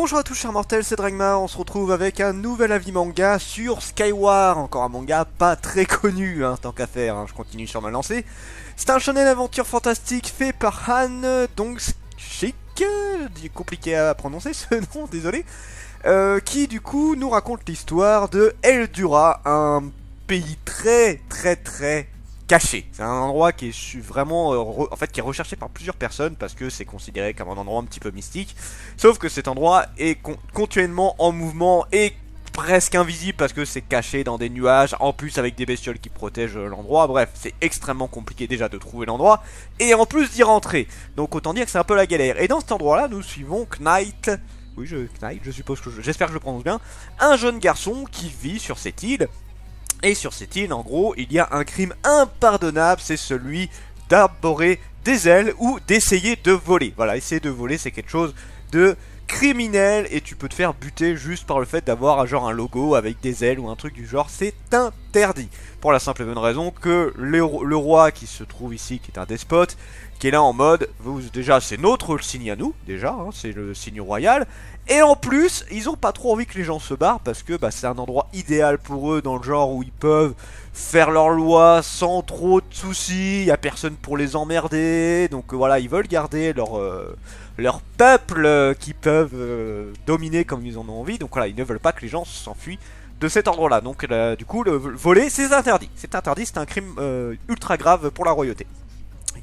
Bonjour à tous chers mortels, c'est Dragma, on se retrouve avec un nouvel avis manga sur Skyward, encore un manga pas très connu, tant qu'à faire, je continue sur ma lancée. C'est un shonen aventure fantastique fait par Han Dong-sik, compliqué à prononcer ce nom, désolé, qui du coup nous raconte l'histoire de Eldura, un pays très caché. C'est un endroit qui est vraiment en fait qui est recherché par plusieurs personnes parce que c'est considéré comme un endroit un petit peu mystique. Sauf que cet endroit est continuellement en mouvement et presque invisible parce que c'est caché dans des nuages, en plus avec des bestioles qui protègent l'endroit. Bref, c'est extrêmement compliqué déjà de trouver l'endroit et en plus d'y rentrer. Donc autant dire que c'est un peu la galère. Et dans cet endroit-là, nous suivons Knight. Oui, Knight, je suppose que j'espère que je le prononce bien. Un jeune garçon qui vit sur cette île. Et sur cette île, en gros, il y a un crime impardonnable, c'est celui d'arborer des ailes ou d'essayer de voler. Voilà, essayer de voler, c'est quelque chose de criminel et tu peux te faire buter juste par le fait d'avoir genre un logo avec des ailes ou un truc du genre, c'est interdit. Pour la simple et bonne raison que le roi qui se trouve ici, qui est un despote, qui est là en mode, déjà c'est notre signe à nous, déjà, c'est le signe royal. Et en plus, ils ont pas trop envie que les gens se barrent parce que c'est un endroit idéal pour eux dans le genre où ils peuvent faire leurs lois sans trop de soucis, il n'y a personne pour les emmerder, donc voilà, ils veulent garder leur peuple qui peuvent dominer comme ils en ont envie, donc voilà, ils ne veulent pas que les gens s'enfuient de cet endroit-là. Donc du coup, le voler, c'est interdit, c'est un crime ultra grave pour la royauté.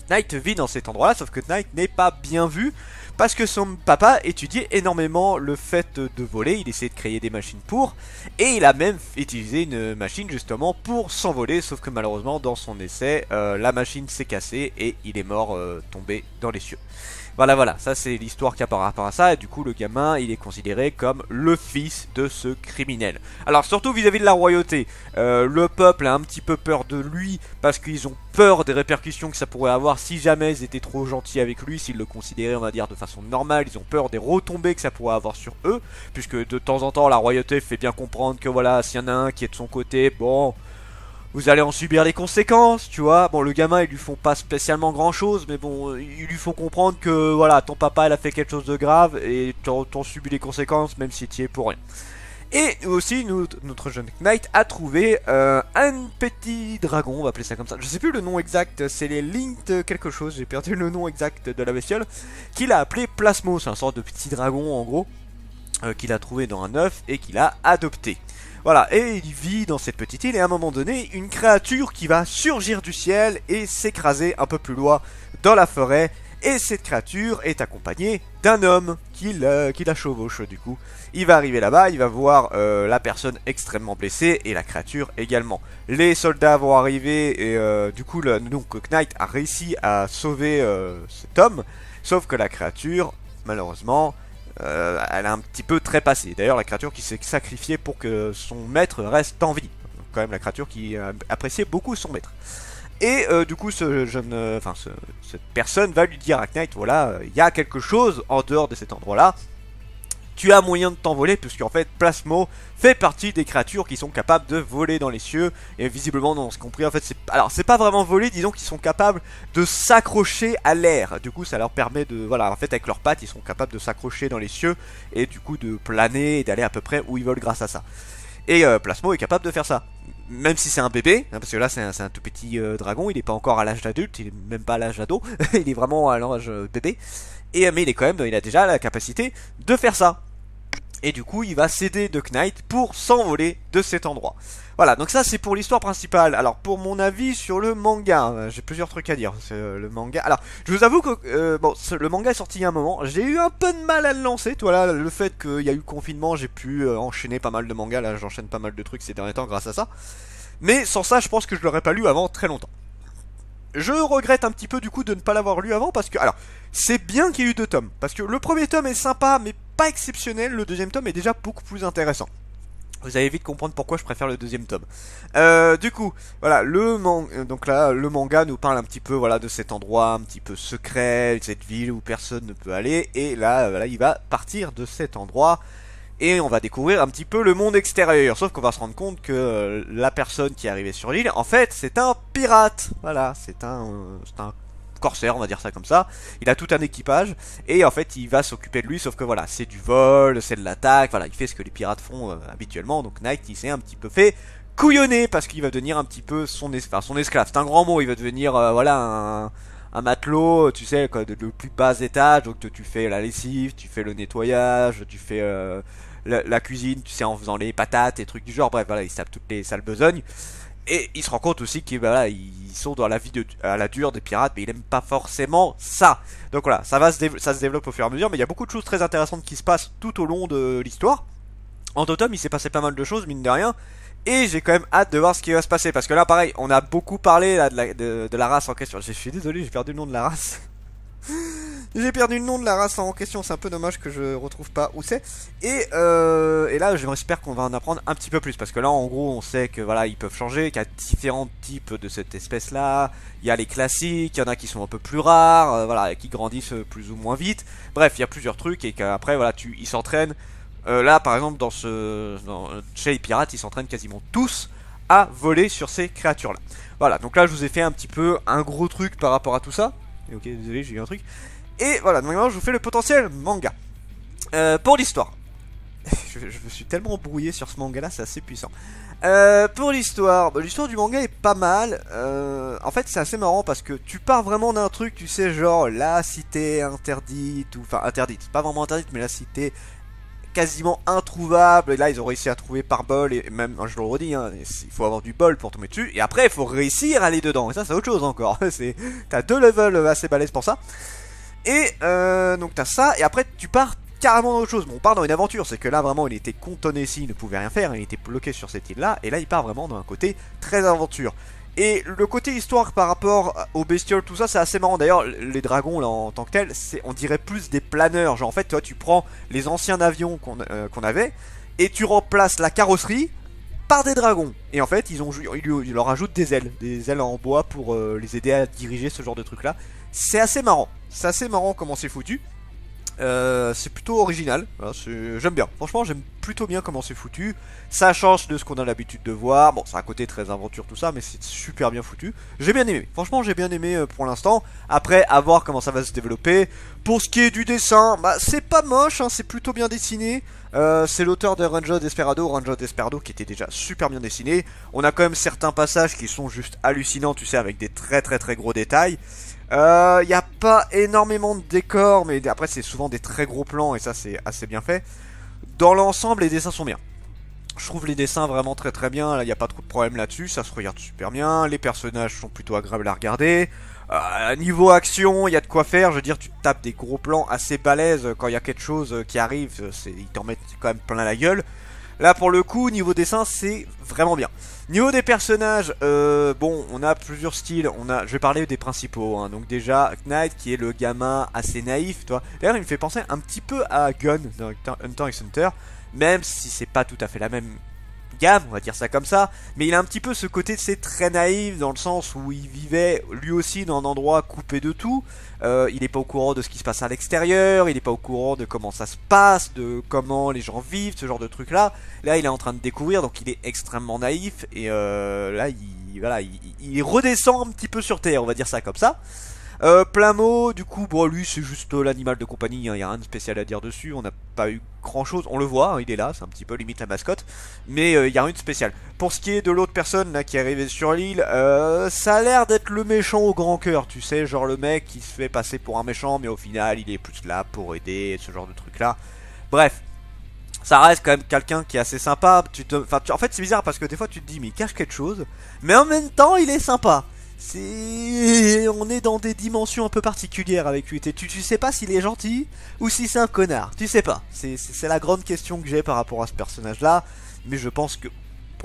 Knight vit dans cet endroit-là, sauf que Knight n'est pas bien vu parce que son papa étudiait énormément le fait de voler, il essayait de créer des machines pour, et il a même utilisé une machine justement pour s'envoler, sauf que malheureusement dans son essai, la machine s'est cassée et il est mort tombé dans les cieux. Voilà, ça c'est l'histoire qui a par rapport à ça, et du coup le gamin il est considéré comme le fils de ce criminel. Alors surtout vis-à-vis de la royauté, le peuple a un petit peu peur de lui, parce qu'ils ont peur des répercussions que ça pourrait avoir si jamais ils étaient trop gentils avec lui, s'ils le considéraient on va dire de façon normale, ils ont peur des retombées que ça pourrait avoir sur eux, puisque de temps en temps la royauté fait bien comprendre que voilà, s'il y en a un qui est de son côté, bon... vous allez en subir les conséquences, tu vois. Bon, le gamin, ils lui font pas spécialement grand chose, mais bon, ils lui font comprendre que, voilà, ton papa, il a fait quelque chose de grave, et t'en subis les conséquences, même si tu y es pour rien. Et aussi, notre jeune Knight a trouvé un petit dragon, on va appeler ça comme ça. Je sais plus le nom exact, c'est les Linked quelque chose, j'ai perdu le nom exact de la bestiole, qu'il a appelé Plasmo, c'est un sorte de petit dragon, en gros, qu'il a trouvé dans un œuf et qu'il a adopté. Voilà, et il vit dans cette petite île et à un moment donné, une créature qui va surgir du ciel et s'écraser un peu plus loin dans la forêt. Et cette créature est accompagnée d'un homme qui la chevauche du coup. Il va arriver là-bas, il va voir la personne extrêmement blessée et la créature également. Les soldats vont arriver et du coup donc Knight a réussi à sauver cet homme. Sauf que la créature, malheureusement... elle a un petit peu trépassé. D'ailleurs, la créature qui s'est sacrifiée pour que son maître reste en vie. Quand même, la créature qui appréciait beaucoup son maître. Et du coup, cette personne va lui dire à Knight, voilà, il y a quelque chose en dehors de cet endroit-là. Tu as moyen de t'envoler, puisqu'en fait, Plasmo fait partie des créatures qui sont capables de voler dans les cieux. Et visiblement, dans ce compris, en fait, c'est pas vraiment voler, disons qu'ils sont capables de s'accrocher à l'air. Du coup, ça leur permet de, voilà, en fait, avec leurs pattes, ils sont capables de s'accrocher dans les cieux et du coup de planer et d'aller à peu près où ils veulent grâce à ça. Et Plasmo est capable de faire ça. Même si c'est un bébé, parce que là c'est un tout petit dragon, il n'est pas encore à l'âge d'adulte, il est même pas à l'âge d'ado, il est vraiment à l'âge bébé. Et mais il a déjà la capacité de faire ça. Et du coup il va s'aider de Knight pour s'envoler de cet endroit. Voilà, donc ça c'est pour l'histoire principale. Alors pour mon avis sur le manga, j'ai plusieurs trucs à dire. Le manga, alors je vous avoue que bon, le manga est sorti il y a un moment. J'ai eu un peu de mal à le lancer. Voilà, le fait qu'il y a eu confinement, j'ai pu enchaîner pas mal de mangas. Là j'enchaîne pas mal de trucs ces derniers temps grâce à ça. Mais sans ça je pense que je l'aurais pas lu avant très longtemps. Je regrette un petit peu du coup de ne pas l'avoir lu avant parce que, alors, c'est bien qu'il y ait eu 2 tomes. Parce que le premier tome est sympa mais pas exceptionnel, le deuxième tome est déjà beaucoup plus intéressant. Vous allez vite comprendre pourquoi je préfère le deuxième tome. Du coup, voilà, donc là, le manga nous parle un petit peu, voilà, de cet endroit un petit peu secret, de cette ville où personne ne peut aller. Et là, voilà, il va partir de cet endroit et on va découvrir un petit peu le monde extérieur. Sauf qu'on va se rendre compte que la personne qui est arrivée sur l'île, en fait, c'est un pirate. Voilà, c'est un corsaire, on va dire ça comme ça. Il a tout un équipage et en fait il va s'occuper de lui, sauf que voilà, c'est du vol, c'est de l'attaque, voilà, il fait ce que les pirates font habituellement. Donc Knight il s'est un petit peu fait couillonner parce qu'il va devenir un petit peu son esclave. C'est un grand mot, il va devenir voilà un matelot, tu sais, quoi, de plus bas étage. Donc tu fais la lessive, tu fais le nettoyage, tu fais la cuisine, tu sais, en faisant les patates et trucs du genre. Bref, voilà, il se tape toutes les sales besognes. Et il se rend compte aussi qu'ils voilà, ils sont dans la vie à la dure des pirates, mais il aime pas forcément ça. Donc voilà, ça se développe au fur et à mesure, mais il y a beaucoup de choses très intéressantes qui se passent tout au long de l'histoire. En total, il s'est passé pas mal de choses, mine de rien. Et j'ai quand même hâte de voir ce qui va se passer. Parce que là, pareil, on a beaucoup parlé là, de la race en question. Je suis désolé, j'ai perdu le nom de la race. J'ai perdu le nom de la race en question, c'est un peu dommage que je retrouve pas où c'est. Et là, j'espère qu'on va en apprendre un petit peu plus. Parce que là, en gros, on sait que voilà, ils peuvent changer, qu'il y a différents types de cette espèce-là. Il y a les classiques, il y en a qui sont un peu plus rares, voilà, qui grandissent plus ou moins vite. Bref, il y a plusieurs trucs et qu'après, voilà, ils s'entraînent. Là, par exemple, chez les pirates, ils s'entraînent quasiment tous à voler sur ces créatures-là. Voilà, donc là, je vous ai fait un petit peu un gros truc par rapport à tout ça. Et ok, désolé, j'ai eu un truc. Et voilà, maintenant, je vous fais le potentiel manga. Pour l'histoire. je me suis tellement brouillé sur ce manga-là, c'est assez puissant. Pour l'histoire, l'histoire du manga est pas mal. En fait, c'est assez marrant parce que tu pars vraiment d'un truc, tu sais, genre la cité interdite, ou enfin interdite, pas vraiment interdite, mais la cité quasiment introuvable. Et là, ils ont réussi à trouver par bol. Et même, je le redis, hein, il faut avoir du bol pour tomber dessus. Et après, il faut réussir à aller dedans. Et ça, c'est autre chose encore. T'as 2 levels assez balèzes pour ça. Et donc, t'as ça. Et après, tu pars carrément dans autre chose. Bon, on part dans une aventure. C'est que là, vraiment, il était cantonné ici. Il ne pouvait rien faire. Il était bloqué sur cette île-là. Et là, il part vraiment dans un côté très aventure. Et le côté histoire par rapport aux bestioles, tout ça, c'est assez marrant. D'ailleurs, les dragons, là, en tant que tels, on dirait plus des planeurs. Genre, en fait, toi, tu prends les anciens avions qu'on avait et tu remplaces la carrosserie par des dragons. Et en fait, ils leur ajoutent des ailes en bois pour les aider à diriger ce genre de truc-là. C'est assez marrant. C'est assez marrant comment c'est foutu. C'est plutôt original, voilà, j'aime bien, franchement j'aime plutôt bien comment c'est foutu. Ça change de ce qu'on a l'habitude de voir. Bon, c'est un côté très aventure tout ça, mais c'est super bien foutu. J'ai bien aimé, franchement j'ai bien aimé pour l'instant. Après, à voir comment ça va se développer. Pour ce qui est du dessin, bah c'est pas moche, hein, c'est plutôt bien dessiné. C'est l'auteur de Rancho Desperado qui était déjà super bien dessiné. On a quand même certains passages qui sont juste hallucinants, tu sais, avec des très gros détails. Il n'y a pas énormément de décors, mais après c'est souvent des très gros plans et ça c'est assez bien fait. Dans l'ensemble, les dessins sont bien. Je trouve les dessins vraiment très bien, là il n'y a pas trop de problème là-dessus, ça se regarde super bien, les personnages sont plutôt agréables à regarder. Niveau action, il y a de quoi faire, je veux dire tu tapes des gros plans assez balèzes quand il y a quelque chose qui arrive, ils t'en mettent quand même plein la gueule. Là pour le coup, niveau dessin, c'est vraiment bien. Niveau des personnages, bon, on a plusieurs styles. Je vais parler des principaux. Hein. Donc déjà, Knight qui est le gamin assez naïf, toi. D'ailleurs, il me fait penser un petit peu à Gun dans Hunter x Hunter, même si c'est pas tout à fait la même gamme, on va dire ça comme ça. Mais il a un petit peu ce côté, c'est très naïf dans le sens où il vivait lui aussi dans un endroit coupé de tout. Il n'est pas au courant de ce qui se passe à l'extérieur, il n'est pas au courant de comment ça se passe, de comment les gens vivent, ce genre de trucs là. Là il est en train de découvrir, donc il est extrêmement naïf. Et là il redescend un petit peu sur terre, on va dire ça comme ça. Plamo, du coup, bon, lui c'est juste l'animal de compagnie, il n'y a rien de spécial à dire dessus, on n'a pas eu grand chose, on le voit, hein, il est là, c'est un petit peu limite la mascotte, mais il n'y a rien de spécial. Pour ce qui est de l'autre personne là qui est arrivée sur l'île, ça a l'air d'être le méchant au grand cœur, tu sais, genre le mec qui se fait passer pour un méchant, mais au final il est plus là pour aider, ce genre de truc là. Bref. Ça reste quand même quelqu'un qui est assez sympa. En fait c'est bizarre parce que des fois tu te dis mais il cache quelque chose, mais en même temps il est sympa. On est dans des dimensions un peu particulières avec lui. Tu sais pas s'il est gentil ou si c'est un connard. Tu sais pas. C'est la grande question que j'ai par rapport à ce personnage-là. Mais je pense que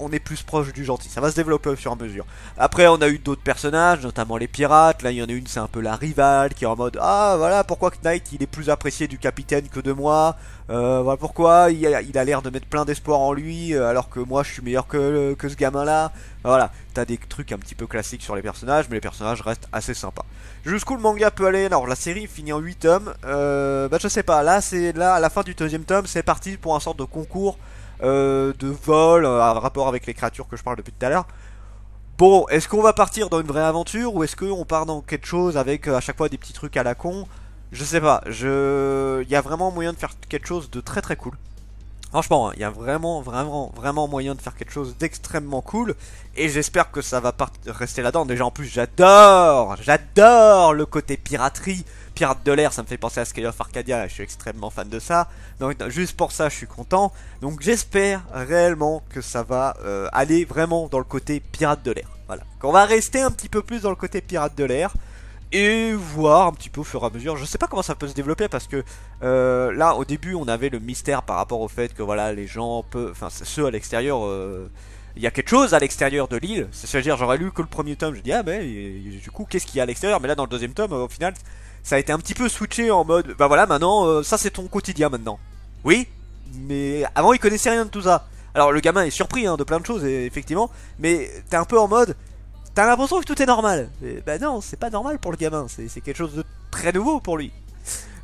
on est plus proche du gentil. Ça va se développer au fur et à mesure. Après, on a eu d'autres personnages, notamment les pirates. Là, il y en a une, c'est un peu la rivale qui est en mode ah voilà pourquoi Knight il est plus apprécié du capitaine que de moi. Voilà pourquoi il a l'air de mettre plein d'espoir en lui alors que moi je suis meilleur que ce gamin-là. Voilà, t'as des trucs un petit peu classiques sur les personnages, mais les personnages restent assez sympas. Jusqu'où le manga peut aller? Alors la série finit en 8 tomes. Bah je sais pas. Là à la fin du deuxième tome, c'est parti pour un sorte de concours de vol à rapport avec les créatures que je parle depuis tout à l'heure. Bon, est-ce qu'on va partir dans une vraie aventure ou est-ce qu'on part dans quelque chose avec à chaque fois des petits trucs à la con? Je sais pas, il y a vraiment moyen de faire quelque chose de très très cool. Franchement, il y a vraiment moyen de faire quelque chose d'extrêmement cool. Et j'espère que ça va rester là-dedans. Déjà en plus, j'adore le côté piraterie. Pirate de l'air, ça me fait penser à Sky of Arcadia. Je suis extrêmement fan de ça. Donc juste pour ça, je suis content. Donc j'espère réellement que ça va aller vraiment dans le côté pirate de l'air. Voilà. Qu'on va rester un petit peu plus dans le côté pirate de l'air et voir un petit peu au fur et à mesure. Je sais pas comment ça peut se développer parce que là au début on avait le mystère par rapport au fait que voilà les gens peuvent, enfin ceux à l'extérieur, il y a quelque chose à l'extérieur de l'île. C'est-à-dire j'aurais lu que le premier tome, je dis ah ben du coup qu'est-ce qu'il y a à l'extérieur, mais là dans le deuxième tome au final ça a été un petit peu switché en mode bah voilà maintenant ça c'est ton quotidien maintenant. Oui, mais avant il connaissait rien de tout ça. Alors le gamin est surpris hein, de plein de choses effectivement, mais t'es un peu en mode t'as l'impression que tout est normal. Et bah non, c'est pas normal pour le gamin, c'est quelque chose de très nouveau pour lui.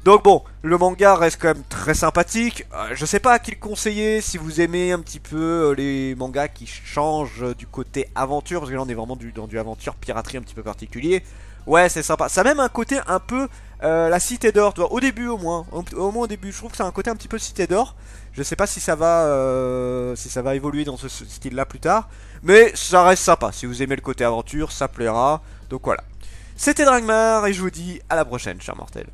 Donc bon, le manga reste quand même très sympathique. Je sais pas à qui le conseiller si vous aimez un petit peu les mangas qui changent du côté aventure, parce que là on est vraiment dans du aventure piraterie un petit peu particulier. Ouais, c'est sympa. Ça a même un côté un peu la Cité d'Or, tu vois, au début au moins. Au moins au début, je trouve que ça a un côté un petit peu Cité d'Or. Je sais pas si ça va évoluer dans ce style-là plus tard, mais ça reste sympa. Si vous aimez le côté aventure, ça plaira. Donc voilà. C'était Dragmar et je vous dis à la prochaine, chers mortels.